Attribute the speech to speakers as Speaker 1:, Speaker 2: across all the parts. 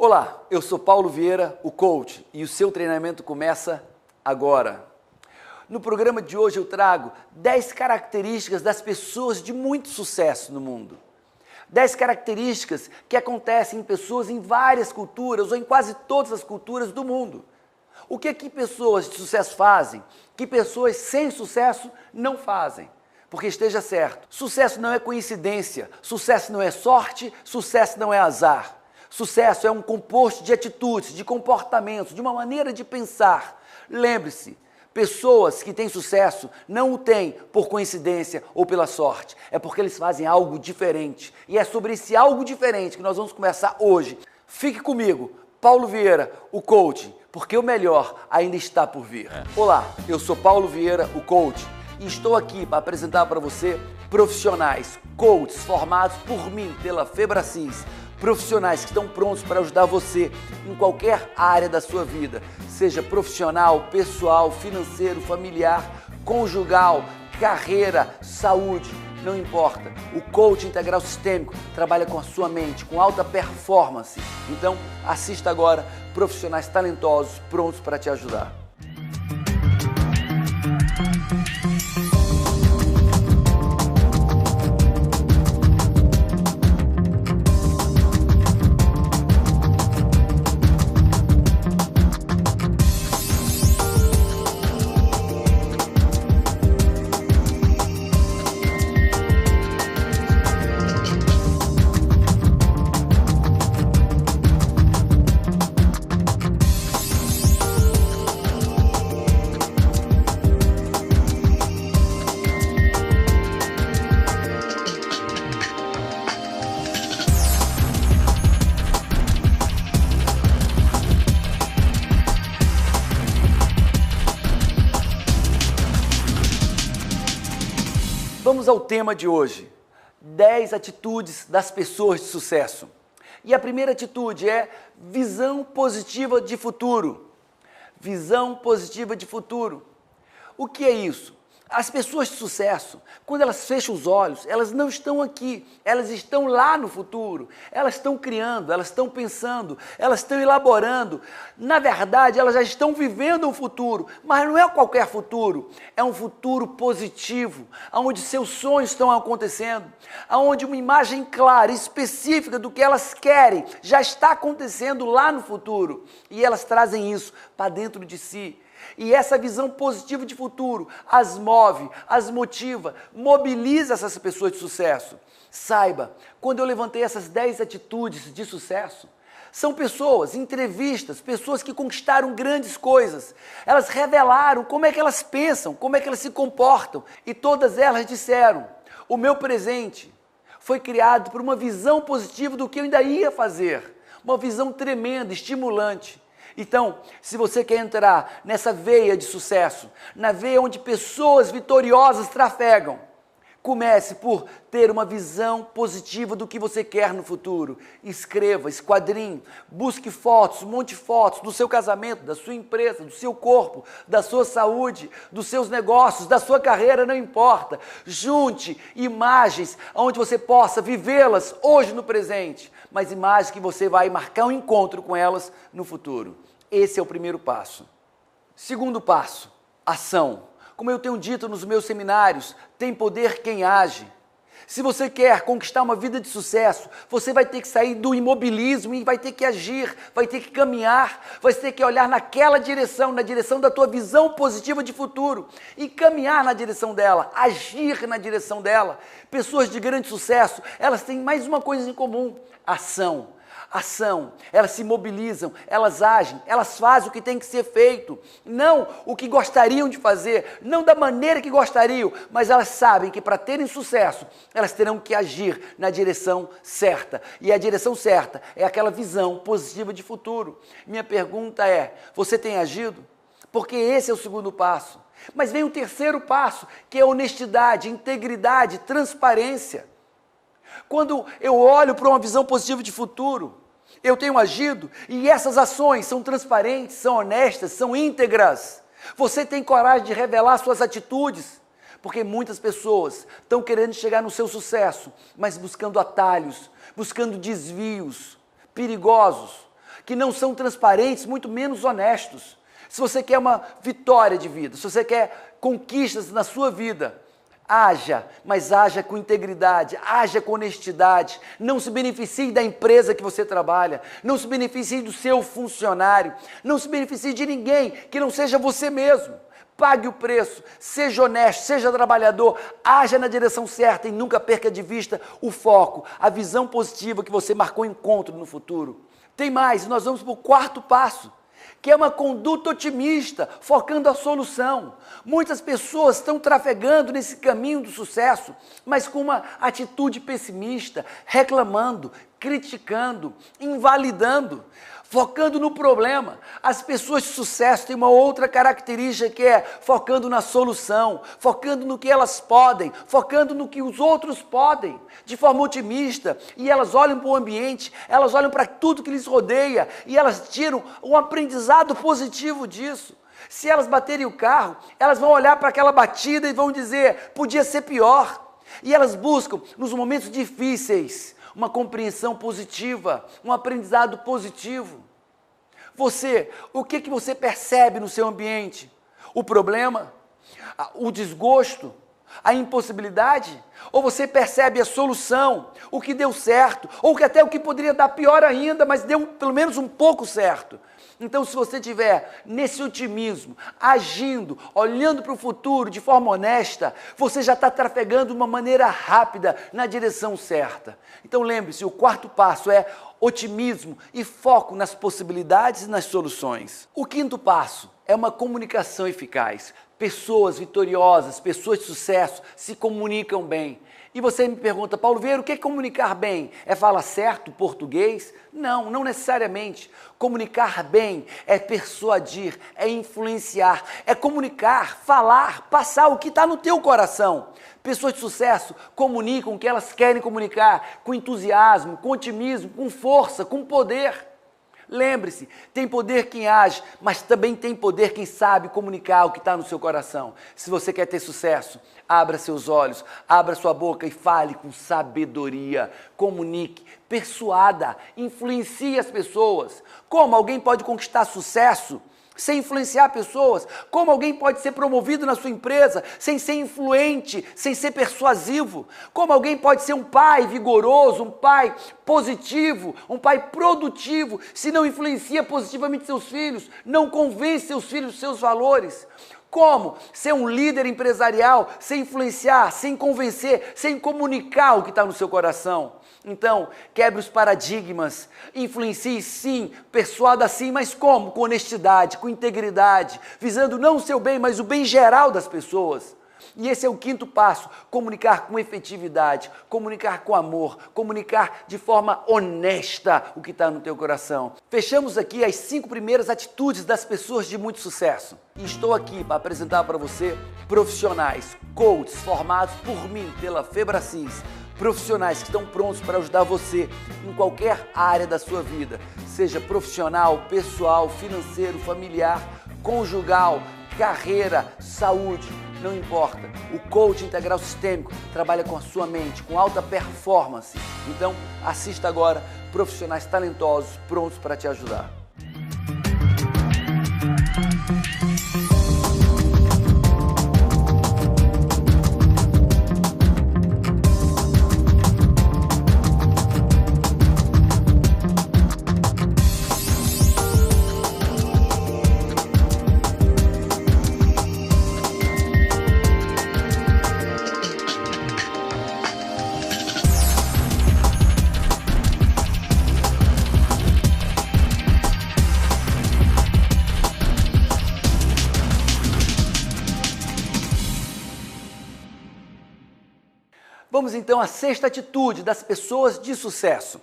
Speaker 1: Olá, eu sou Paulo Vieira, o coach, e o seu treinamento começa agora. No programa de hoje eu trago 10 características das pessoas de muito sucesso no mundo. 10 características que acontecem em pessoas em várias culturas ou em quase todas as culturas do mundo. O que pessoas de sucesso fazem, que pessoas sem sucesso não fazem. Porque esteja certo, sucesso não é coincidência, sucesso não é sorte, sucesso não é azar. Sucesso é um composto de atitudes, de comportamentos, de uma maneira de pensar. Lembre-se, pessoas que têm sucesso não o têm por coincidência ou pela sorte. É porque eles fazem algo diferente. E é sobre esse algo diferente que nós vamos conversar hoje. Fique comigo, Paulo Vieira, o coach, porque o melhor ainda está por vir. Olá, eu sou Paulo Vieira, o coach, e estou aqui para apresentar para você profissionais, coaches formados por mim, pela Febracis, profissionais que estão prontos para ajudar você em qualquer área da sua vida, seja profissional, pessoal, financeiro, familiar, conjugal, carreira, saúde, não importa. O coaching integral sistêmico trabalha com a sua mente, com alta performance. Então, assista agora profissionais talentosos prontos para te ajudar. Vamos ao tema de hoje, 10 atitudes das pessoas de sucesso. E a primeira atitude é visão positiva de futuro. Visão positiva de futuro. O que é isso? As pessoas de sucesso, quando elas fecham os olhos, elas não estão aqui, elas estão lá no futuro. Elas estão criando, elas estão pensando, elas estão elaborando. Na verdade, elas já estão vivendo um futuro, mas não é qualquer futuro. É um futuro positivo, onde seus sonhos estão acontecendo, onde uma imagem clara, específica do que elas querem já está acontecendo lá no futuro. E elas trazem isso para dentro de si. E essa visão positiva de futuro as move, as motiva, mobiliza essas pessoas de sucesso. Saiba, quando eu levantei essas 10 atitudes de sucesso, são pessoas, entrevistas, pessoas que conquistaram grandes coisas. Elas revelaram como é que elas pensam, como é que elas se comportam. E todas elas disseram, o meu presente foi criado por uma visão positiva do que eu ainda ia fazer. Uma visão tremenda, estimulante. Então, se você quer entrar nessa veia de sucesso, na veia onde pessoas vitoriosas trafegam, comece por ter uma visão positiva do que você quer no futuro. Escreva, esquadrinhe, busque fotos, monte fotos do seu casamento, da sua empresa, do seu corpo, da sua saúde, dos seus negócios, da sua carreira, não importa. Junte imagens onde você possa vivê-las hoje no presente, mas imagens que você vai marcar um encontro com elas no futuro. Esse é o primeiro passo. Segundo passo, ação. Como eu tenho dito nos meus seminários, tem poder quem age. Se você quer conquistar uma vida de sucesso, você vai ter que sair do imobilismo e vai ter que agir, vai ter que caminhar, vai ter que olhar naquela direção, na direção da tua visão positiva de futuro e caminhar na direção dela, agir na direção dela. Pessoas de grande sucesso, elas têm mais uma coisa em comum, ação. Ação, elas se mobilizam, elas agem, elas fazem o que tem que ser feito, não o que gostariam de fazer, não da maneira que gostariam, mas elas sabem que para terem sucesso, elas terão que agir na direção certa, e a direção certa é aquela visão positiva de futuro. Minha pergunta é, você tem agido? Porque esse é o segundo passo, mas vem o terceiro passo, que é honestidade, integridade, transparência. Quando eu olho para uma visão positiva de futuro, eu tenho agido e essas ações são transparentes, são honestas, são íntegras. Você tem coragem de revelar suas atitudes, porque muitas pessoas estão querendo chegar no seu sucesso, mas buscando atalhos, buscando desvios perigosos. que não são transparentes, muito menos honestos. Se você quer uma vitória de vida, se você quer conquistas na sua vida, haja, mas haja com integridade, haja com honestidade. Não se beneficie da empresa que você trabalha, não se beneficie do seu funcionário, não se beneficie de ninguém que não seja você mesmo. Pague o preço, seja honesto, seja trabalhador, haja na direção certa e nunca perca de vista o foco, a visão positiva que você marcou encontro no futuro. Tem mais, nós vamos para o quarto passo, que é uma conduta otimista, focando a solução. Muitas pessoas estão trafegando nesse caminho do sucesso, mas com uma atitude pessimista, reclamando, criticando, invalidando, focando no problema. As pessoas de sucesso têm uma outra característica que é focando na solução, focando no que elas podem, focando no que os outros podem, de forma otimista, e elas olham para o ambiente, elas olham para tudo que lhes rodeia, e elas tiram um aprendizado positivo disso. Se elas baterem o carro, elas vão olhar para aquela batida e vão dizer, podia ser pior. E elas buscam, nos momentos difíceis, uma compreensão positiva, um aprendizado positivo. Você, o que você percebe no seu ambiente? O problema? O desgosto? A impossibilidade? Ou você percebe a solução, o que deu certo, ou que até o que poderia dar pior ainda, mas deu pelo menos um pouco certo? Então, se você estiver nesse otimismo, agindo, olhando para o futuro de forma honesta, você já está trafegando de uma maneira rápida na direção certa. Então, lembre-se, o quarto passo é otimismo e foco nas possibilidades e nas soluções. O quinto passo é uma comunicação eficaz. Pessoas vitoriosas, pessoas de sucesso se comunicam bem. E você me pergunta, Paulo Vieira, o que é comunicar bem? É falar certo português? Não, não necessariamente. Comunicar bem é persuadir, é influenciar, é comunicar, falar, passar o que está no teu coração. Pessoas de sucesso comunicam o que elas querem comunicar, com entusiasmo, com otimismo, com força, com poder. Lembre-se, tem poder quem age, mas também tem poder quem sabe comunicar o que está no seu coração. Se você quer ter sucesso, abra seus olhos, abra sua boca e fale com sabedoria. Comunique, persuada, influencie as pessoas. Como alguém pode conquistar sucesso sem influenciar pessoas? Como alguém pode ser promovido na sua empresa sem ser influente, sem ser persuasivo? Como alguém pode ser um pai vigoroso, um pai positivo, um pai produtivo, se não influencia positivamente seus filhos, não convence seus filhos dos seus valores? Como ser um líder empresarial sem influenciar, sem convencer, sem comunicar o que está no seu coração? Então, quebre os paradigmas, influencie sim, persuada sim, mas como? Com honestidade, com integridade, visando não o seu bem, mas o bem geral das pessoas. E esse é o quinto passo, comunicar com efetividade, comunicar com amor, comunicar de forma honesta o que está no teu coração. Fechamos aqui as 5 primeiras atitudes das pessoas de muito sucesso. E estou aqui para apresentar para você profissionais, coaches formados por mim, pela Febracis, profissionais que estão prontos para ajudar você em qualquer área da sua vida, seja profissional, pessoal, financeiro, familiar, conjugal, carreira, saúde, não importa. O coach integral sistêmico trabalha com a sua mente, com alta performance. Então, assista agora profissionais talentosos prontos para te ajudar. Vamos então à sexta atitude das pessoas de sucesso.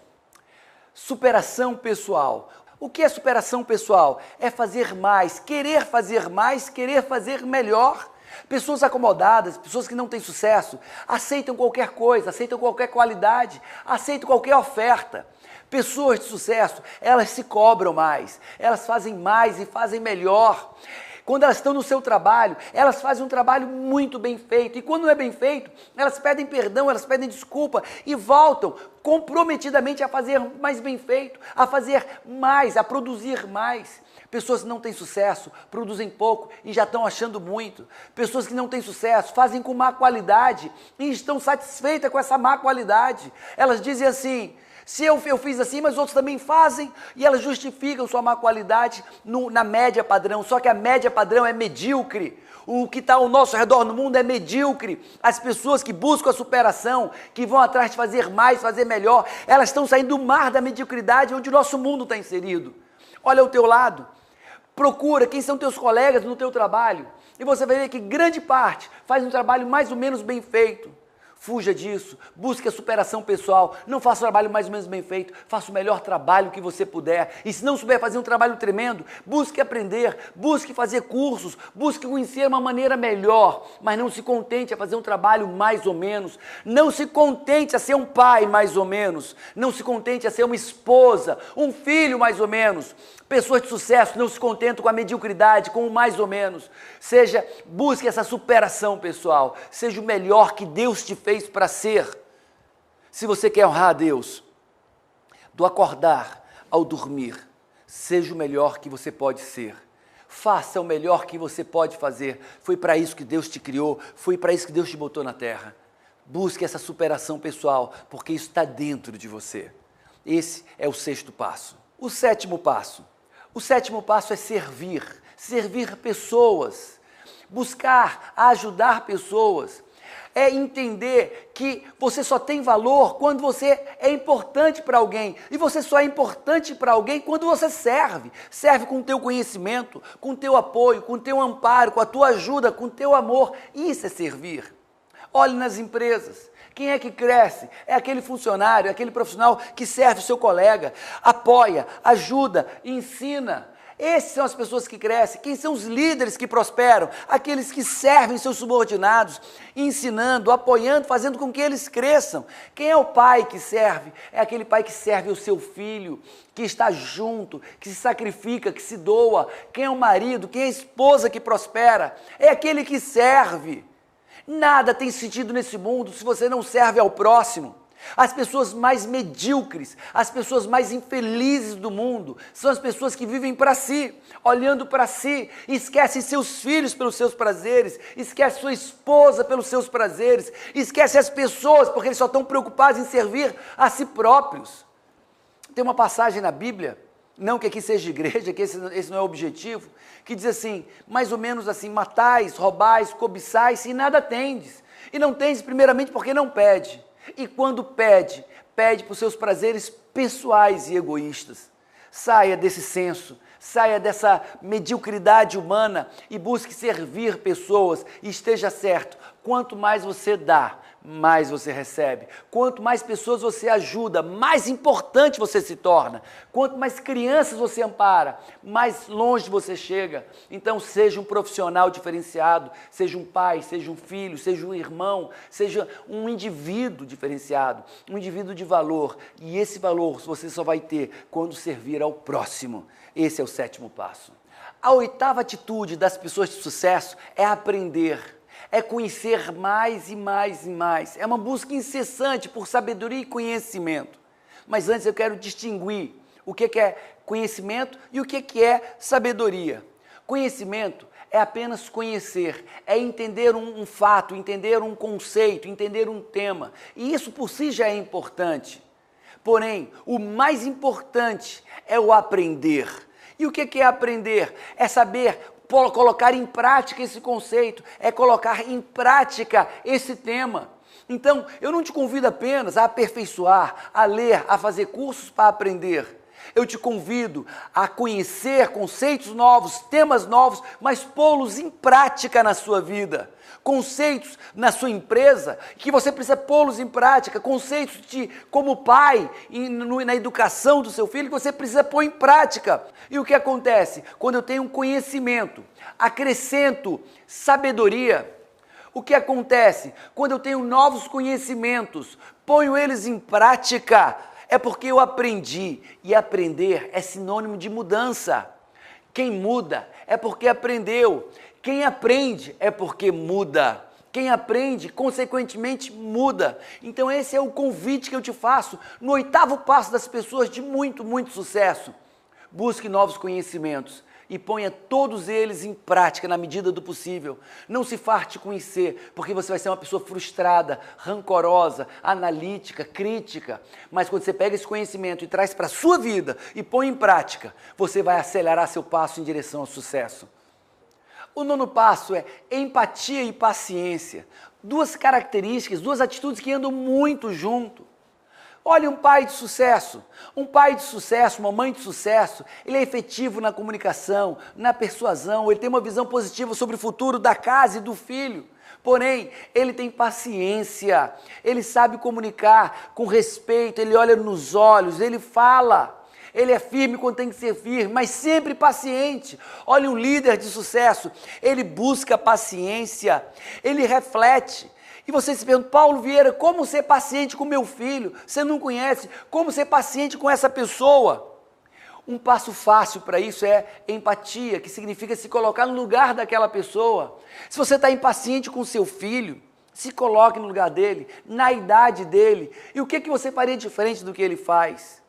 Speaker 1: Superação pessoal. O que é superação pessoal? É fazer mais, querer fazer melhor. Pessoas acomodadas, pessoas que não têm sucesso, aceitam qualquer coisa, aceitam qualquer qualidade, aceitam qualquer oferta. Pessoas de sucesso, elas se cobram mais, elas fazem mais e fazem melhor. quando elas estão no seu trabalho, elas fazem um trabalho muito bem feito. E quando não é bem feito, elas pedem perdão, elas pedem desculpa e voltam comprometidamente a fazer mais bem feito, a fazer mais, a produzir mais. Pessoas que não têm sucesso, produzem pouco e já estão achando muito. Pessoas que não têm sucesso, fazem com má qualidade e estão satisfeitas com essa má qualidade. Elas dizem assim, se eu fiz assim, mas outros também fazem, e elas justificam sua má qualidade na média padrão, só que a média padrão é medíocre. O que está ao nosso redor no mundo é medíocre. As pessoas que buscam a superação, que vão atrás de fazer mais, fazer melhor, elas estão saindo do mar da mediocridade onde o nosso mundo está inserido. Olha ao teu lado. Procura quem são teus colegas no teu trabalho e você vai ver que grande parte faz um trabalho mais ou menos bem feito. Fuja disso, busque a superação pessoal, não faça o trabalho mais ou menos bem feito, faça o melhor trabalho que você puder. E se não souber fazer um trabalho tremendo, busque aprender, busque fazer cursos, busque conhecer uma maneira melhor, mas não se contente a fazer um trabalho mais ou menos, não se contente a ser um pai mais ou menos, não se contente a ser uma esposa, um filho mais ou menos. Pessoas de sucesso não se contentam com a mediocridade, com o mais ou menos. Busque essa superação pessoal, seja o melhor que Deus te fez para ser. Se você quer honrar a Deus, do acordar ao dormir, seja o melhor que você pode ser. Faça o melhor que você pode fazer. Foi para isso que Deus te criou, foi para isso que Deus te botou na terra. Busque essa superação pessoal, porque isso está dentro de você. Esse é o 6º passo. O 7º passo. O 7º passo é servir pessoas, buscar ajudar pessoas, é entender que você só tem valor quando você é importante para alguém, e você só é importante para alguém quando você serve com o teu conhecimento, com o teu apoio, com o teu amparo, com a tua ajuda, com o teu amor. Isso é servir. Olhe nas empresas. Quem é que cresce? É aquele funcionário, é aquele profissional que serve o seu colega, apoia, ajuda, ensina. Essas são as pessoas que crescem. Quem são os líderes que prosperam? Aqueles que servem seus subordinados, ensinando, apoiando, fazendo com que eles cresçam. Quem é o pai que serve? É aquele pai que serve o seu filho, que está junto, que se sacrifica, que se doa. Quem é o marido? Quem é a esposa que prospera? É aquele que serve. Nada tem sentido nesse mundo se você não serve ao próximo. As pessoas mais medíocres, as pessoas mais infelizes do mundo, são as pessoas que vivem para si, olhando para si, esquecem seus filhos pelos seus prazeres, esquecem sua esposa pelos seus prazeres, esquecem as pessoas porque eles só estão preocupados em servir a si próprios. Tem uma passagem na Bíblia, não que aqui seja igreja, que esse não é o objetivo, que diz assim, mais ou menos assim, matais, roubais, cobiçais e nada tendes. E não tendes primeiramente porque não pede. E quando pede, pede por seus prazeres pessoais e egoístas. Saia desse senso, saia dessa mediocridade humana e busque servir pessoas e esteja certo, quanto mais você dá, mais você recebe. Quanto mais pessoas você ajuda, mais importante você se torna. Quanto mais crianças você ampara, mais longe você chega. Então seja um profissional diferenciado, seja um pai, seja um filho, seja um irmão, seja um indivíduo diferenciado, um indivíduo de valor. E esse valor você só vai ter quando servir ao próximo. Esse é o 7º passo. A 8ª atitude das pessoas de sucesso é aprender. É conhecer mais e mais e mais. É uma busca incessante por sabedoria e conhecimento. Mas antes eu quero distinguir o que é conhecimento e o que é sabedoria. Conhecimento é apenas conhecer, é entender um fato, entender um conceito, entender um tema. E isso por si já é importante. Porém, o mais importante é o aprender. E o que é aprender? É saber colocar em prática esse conceito, é colocar em prática esse tema. Então, eu não te convido apenas a aperfeiçoar, a ler, a fazer cursos para aprender. Eu te convido a conhecer conceitos novos, temas novos, mas pô-los em prática na sua vida. Conceitos na sua empresa, que você precisa pô-los em prática, conceitos como pai, na educação do seu filho, que você precisa pôr em prática. E o que acontece? Quando eu tenho um conhecimento, acrescento sabedoria. O que acontece? Quando eu tenho novos conhecimentos, ponho eles em prática, é porque eu aprendi, e aprender é sinônimo de mudança. Quem muda é porque aprendeu. Quem aprende é porque muda. Quem aprende, consequentemente, muda. Então esse é o convite que eu te faço no 8º passo das pessoas de muito, muito sucesso. Busque novos conhecimentos e ponha todos eles em prática na medida do possível. Não se farte com conhecer, porque você vai ser uma pessoa frustrada, rancorosa, analítica, crítica. Mas quando você pega esse conhecimento e traz para a sua vida e põe em prática, você vai acelerar seu passo em direção ao sucesso. O 9º passo é empatia e paciência. Duas características, duas atitudes que andam muito junto. Olha um pai de sucesso, uma mãe de sucesso, ele é efetivo na comunicação, na persuasão, ele tem uma visão positiva sobre o futuro da casa e do filho. Porém, ele tem paciência, ele sabe comunicar com respeito, ele olha nos olhos, ele fala. Ele é firme quando tem que ser firme, mas sempre paciente. Olha um líder de sucesso, ele busca paciência, ele reflete. E você se pergunta, Paulo Vieira, como ser paciente com meu filho? Você não conhece, como ser paciente com essa pessoa? Um passo fácil para isso é empatia, que significa se colocar no lugar daquela pessoa. Se você está impaciente com seu filho, se coloque no lugar dele, na idade dele. E o que você faria diferente do que ele faz?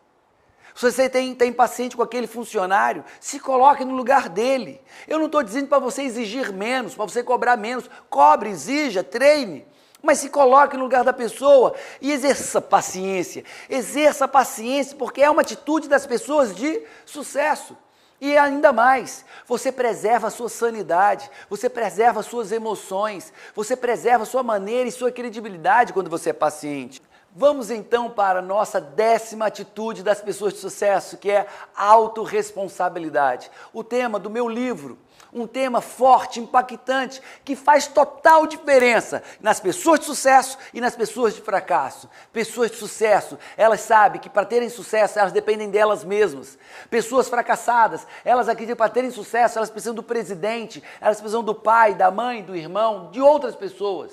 Speaker 1: Se você está impaciente com aquele funcionário, se coloque no lugar dele. Eu não estou dizendo para você exigir menos, para você cobrar menos. Cobre, exija, treine. Mas se coloque no lugar da pessoa e exerça paciência. Exerça paciência porque é uma atitude das pessoas de sucesso. E ainda mais, você preserva a sua sanidade, você preserva as suas emoções, você preserva a sua maneira e sua credibilidade quando você é paciente. Vamos então para a nossa 10ª atitude das pessoas de sucesso, que é autorresponsabilidade. O tema do meu livro, um tema forte, impactante, que faz total diferença nas pessoas de sucesso e nas pessoas de fracasso. Pessoas de sucesso, elas sabem que para terem sucesso, elas dependem delas mesmas. Pessoas fracassadas, elas acreditam que para terem sucesso, elas precisam do presidente, elas precisam do pai, da mãe, do irmão, de outras pessoas.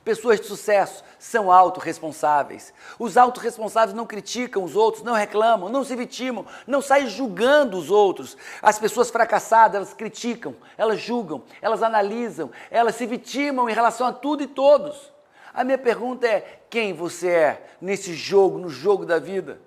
Speaker 1: Pessoas de sucesso são autorresponsáveis. Os autorresponsáveis não criticam os outros, não reclamam, não se vitimam, não saem julgando os outros. As pessoas fracassadas, elas criticam, elas julgam, elas analisam, elas se vitimam em relação a tudo e todos. A minha pergunta é, quem você é nesse jogo, no jogo da vida?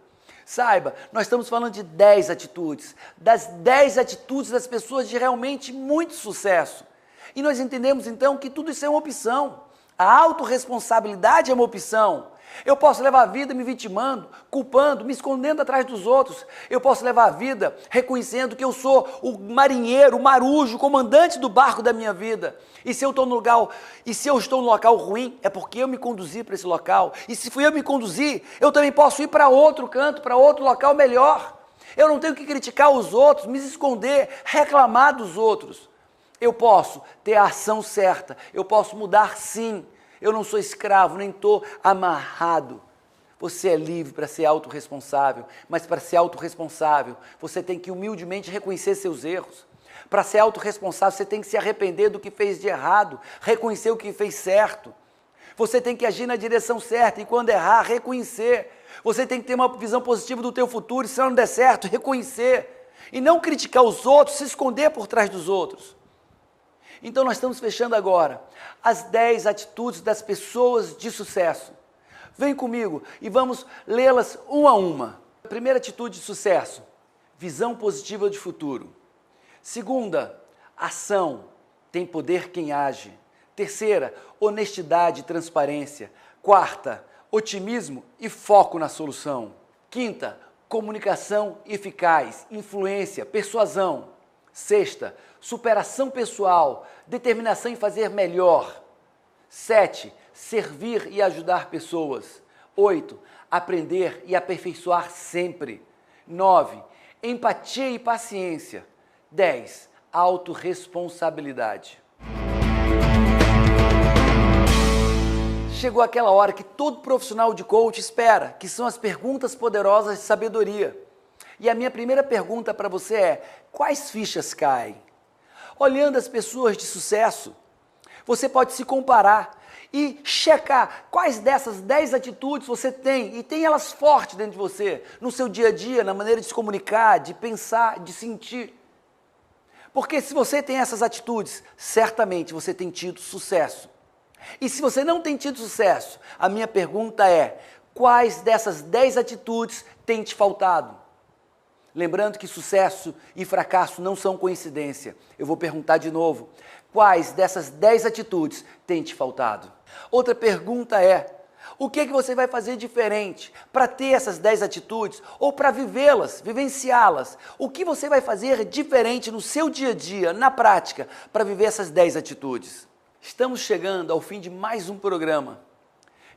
Speaker 1: Saiba, nós estamos falando de 10 atitudes, das 10 atitudes das pessoas de realmente muito sucesso. E nós entendemos então que tudo isso é uma opção. A autorresponsabilidade é uma opção. Eu posso levar a vida me vitimando, culpando, me escondendo atrás dos outros. Eu posso levar a vida reconhecendo que eu sou o marinheiro, o marujo, o comandante do barco da minha vida. E se eu estou no local ruim, é porque eu me conduzi para esse local. E se fui eu me conduzir, eu também posso ir para outro canto, para outro local melhor. Eu não tenho que criticar os outros, me esconder, reclamar dos outros. Eu posso ter a ação certa, eu posso mudar sim, eu não sou escravo, nem estou amarrado. Você é livre para ser autorresponsável, mas para ser autorresponsável, você tem que humildemente reconhecer seus erros. Para ser autorresponsável, você tem que se arrepender do que fez de errado, reconhecer o que fez certo. Você tem que agir na direção certa e quando errar, reconhecer. Você tem que ter uma visão positiva do teu futuro e se não der certo, reconhecer. E não criticar os outros, se esconder por trás dos outros. Então nós estamos fechando agora as 10 atitudes das pessoas de sucesso. Vem comigo e vamos lê-las uma a uma. Primeira atitude de sucesso, visão positiva de futuro. Segunda, ação, tem poder quem age. Terceira, honestidade e transparência. Quarta, otimismo e foco na solução. Quinta, comunicação eficaz, influência, persuasão. Sexta, superação pessoal, determinação em fazer melhor. 7, servir e ajudar pessoas. 8, aprender e aperfeiçoar sempre. 9, empatia e paciência. 10, autorresponsabilidade. Chegou aquela hora que todo profissional de coach espera, que são as perguntas poderosas de sabedoria. E a minha primeira pergunta para você é, quais fichas caem? Olhando as pessoas de sucesso, você pode se comparar e checar quais dessas 10 atitudes você tem, e tem elas fortes dentro de você, no seu dia a dia, na maneira de se comunicar, de pensar, de sentir. Porque se você tem essas atitudes, certamente você tem tido sucesso. E se você não tem tido sucesso, a minha pergunta é: quais dessas 10 atitudes têm te faltado? Lembrando que sucesso e fracasso não são coincidência. Eu vou perguntar de novo: quais dessas 10 atitudes têm te faltado? Outra pergunta é: o que você vai fazer diferente para ter essas 10 atitudes ou para vivê-las, vivenciá-las? O que você vai fazer diferente no seu dia a dia, na prática, para viver essas 10 atitudes? Estamos chegando ao fim de mais um programa.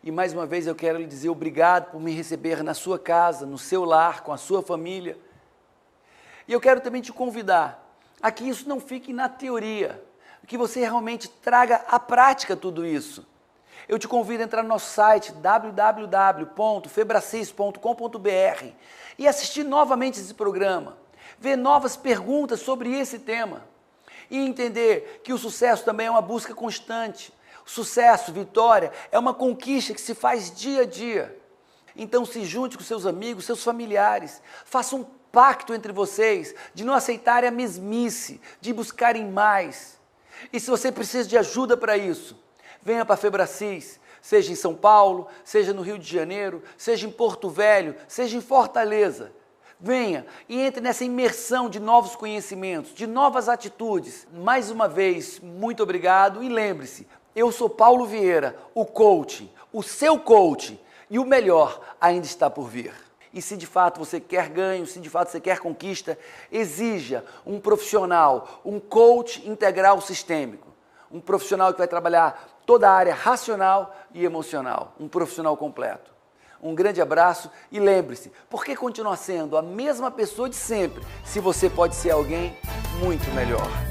Speaker 1: E mais uma vez eu quero lhe dizer obrigado por me receber na sua casa, no seu lar, com a sua família. E eu quero também te convidar a que isso não fique na teoria, que você realmente traga à prática tudo isso. Eu te convido a entrar no nosso site www.febracis.com.br e assistir novamente esse programa, ver novas perguntas sobre esse tema e entender que o sucesso também é uma busca constante. Sucesso, vitória, é uma conquista que se faz dia a dia. Então se junte com seus amigos, seus familiares, faça um pacto entre vocês de não aceitarem a mesmice, de buscarem mais. E se você precisa de ajuda para isso, venha para a Febracis, seja em São Paulo, seja no Rio de Janeiro, seja em Porto Velho, seja em Fortaleza. Venha e entre nessa imersão de novos conhecimentos, de novas atitudes. Mais uma vez, muito obrigado e lembre-se, eu sou Paulo Vieira, o coach, o seu coach, e o melhor ainda está por vir. E se de fato você quer ganho, se de fato você quer conquista, exija um profissional, um coach integral sistêmico. Um profissional que vai trabalhar toda a área racional e emocional. Um profissional completo. Um grande abraço e lembre-se, por que continuar sendo a mesma pessoa de sempre, se você pode ser alguém muito melhor?